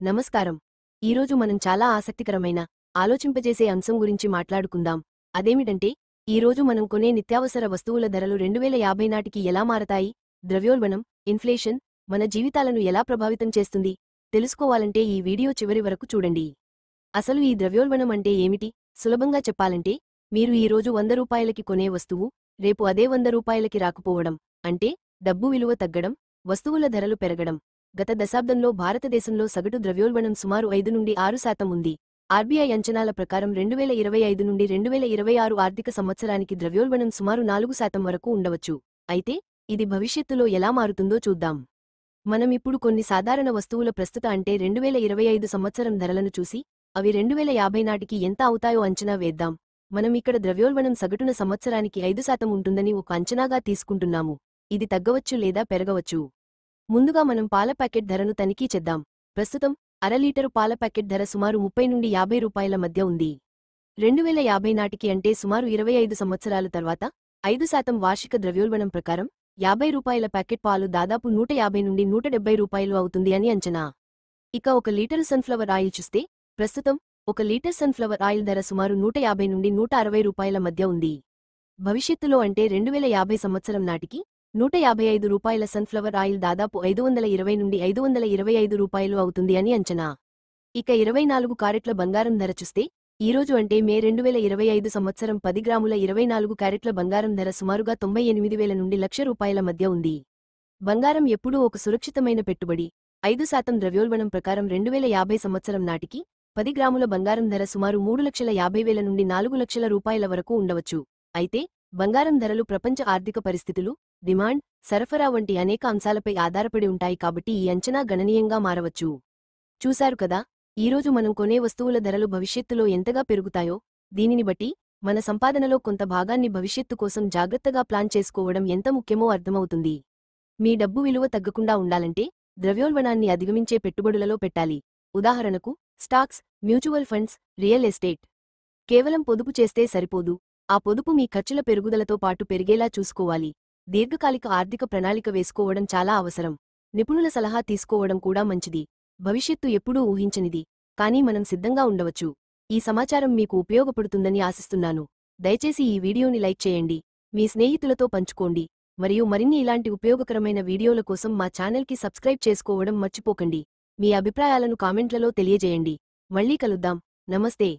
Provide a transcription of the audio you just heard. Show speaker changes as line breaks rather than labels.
నమస్కారం. ఈరోజు మనం చాలా ఆసక్తికరమైన, ఆలోచింపజేసే అంశం గురించి మాట్లాడుకుందాం. అదేమిటంటే, ఈరోజు మనం కొనే నిత్యావసర వస్తువుల ధరలు 2050 నాటికి ఎలా మారతాయి? ద్రవ్యోల్బణం, ఇన్ఫ్లేషన్, మన జీవితాలను ఎలా ప్రభావితం చేస్తుంది? తెలుసుకోవాలంటే ఈ వీడియో చివరి వరకు చూడండి. అసలు ఈ ద్రవ్యోల్బణం అంటే ఏమిటి? సులభంగా చెప్పాలంటే, మీరు ఈ రోజు 100 రూపాయలకి కొనే వస్తువు, రేపు అదే 100 రూపాయలకి రాకపోవడం, అంటే డబ్బు విలువ తగ్గడం, వస్తువుల ధరలు పెరగడం. గత దశాబ్దంలో భారతదేశంలో సగటు ద్రవ్యోల్బణం సుమారు 5 నుండి 6% ఉంది. ఆర్బీఐ అంచనాల ప్రకారం 2025 నుండి 2026 ఆర్థిక సంవత్సరానికి ద్రవ్యోల్బణం సుమారు 4% వరకు ఉండవచ్చు. అయితే, ఇది భవిష్యత్తులో ఎలా మారుతుందో చూద్దాం. మనం ఇప్పుడు కొన్ని సాధారణ వస్తువుల ప్రస్తుత అంటే 2025 సంవత్సరం ధరలను చూసి, అవి 2050 నాటికి ఎంత అవుతాయో అంచనా వేద్దాం. మనం ఇక్కడ ద్రవ్యోల్బణం సగటున సంవత్సరానికి 5% ఉంటుందని ఒక అంచనాగా తీసుకుంటున్నాము. ఇది తగ్గవచ్చు లేదా పెరగవచ్చు. ముందుగా మనం పాల ప్యాకెట్ ధరను తనిఖీ చేద్దాం. ప్రస్తుతం అర లీటరు పాల ప్యాకెట్ ధర సుమారు 30 నుండి 50 రూపాయల మధ్య ఉంది. 2050 నాటికి అంటే సుమారు 25 సంవత్సరాల తర్వాత 5% వార్షిక ద్రవ్యోల్బణం ప్రకారం 50 రూపాయల ప్యాకెట్ పాలు దాదాపు 150 నుండి 170 రూపాయలు అవుతుంది అని అంచనా. ఇక ఒక లీటరు సన్ఫ్లవర్ ఆయిల్ చూస్తే, ప్రస్తుతం ఒక లీటర్ సన్ఫ్లవర్ ఆయిల్ ధర సుమారు 150 నుండి 160 రూపాయల మధ్య ఉంది. భవిష్యత్తులో అంటే 2050 సంవత్సరం నాటికి 155 రూపాయల సన్ఫ్లవర్ ఆయిల్ దాదాపు 520 నుండి 525 రూపాయలు అవుతుంది అని అంచనా. ఇక 24 క్యారెట్ల బంగారం ధర చూస్తే, ఈరోజు అంటే మే 2025 సంవత్సరం 10 గ్రాముల 24 క్యారెట్ల బంగారం ధర సుమారుగా 98,000 నుండి లక్ష రూపాయల మధ్య ఉంది. బంగారం ఎప్పుడూ ఒక సురక్షితమైన పెట్టుబడి. 5% ద్రవ్యోల్బణం ప్రకారం 2050 సంవత్సరం నాటికి 10 గ్రాముల బంగారం ధర సుమారు 3,50,000 నుండి 4 లక్షల రూపాయల వరకు ఉండవచ్చు. అయితే, బంగారం ధరలు ప్రపంచ ఆర్థిక పరిస్థితులు, డిమాండ్, సరఫరా వంటి అనేక అంశాలపై ఆధారపడి ఉంటాయి కాబట్టి ఈ అంచనా గణనీయంగా మారవచ్చు. చూశారు కదా, ఈరోజు మనం కొనే వస్తువుల ధరలు భవిష్యత్తులో ఎంతగా పెరుగుతాయో. దీనిని బట్టి మన సంపాదనలో కొంత భాగాన్ని భవిష్యత్తు కోసం జాగ్రత్తగా ప్లాన్ చేసుకోవడం ఎంత ముఖ్యమో అర్థమవుతుంది. మీ డబ్బు విలువ తగ్గకుండా ఉండాలంటే ద్రవ్యోల్బణాన్ని అధిగమించే పెట్టుబడులలో పెట్టాలి. ఉదాహరణకు, stocks, mutual funds, real estate. కేవలం పొదుపు చేస్తే సరిపోదు. ఆ పొదుపు మీ ఖర్చుల పెరుగుదలతో పాటు పెరిగేలా చూసుకోవాలి. దీర్ఘకాలిక ఆర్థిక ప్రణాళిక వేసుకోవడం చాలా అవసరం. నిపుణుల సలహా తీసుకోవడం కూడా మంచిది. భవిష్యత్తు ఎప్పుడూ ఊహించనిది, కానీ మనం సిద్ధంగా ఉండవచ్చు. ఈ సమాచారం మీకు ఉపయోగపడుతుందని ఆశిస్తున్నాను. దయచేసి ఈ వీడియోని లైక్ చేయండి, మీ స్నేహితులతో పంచుకోండి, మరియు మరిన్ని ఇలాంటి ఉపయోగకరమైన వీడియోల కోసం మా ఛానల్కి సబ్స్క్రైబ్ చేసుకోవడం మర్చిపోకండి. మీ అభిప్రాయాలను కామెంట్లలో తెలియజేయండి. మళ్ళీ కలుద్దాం. నమస్తే.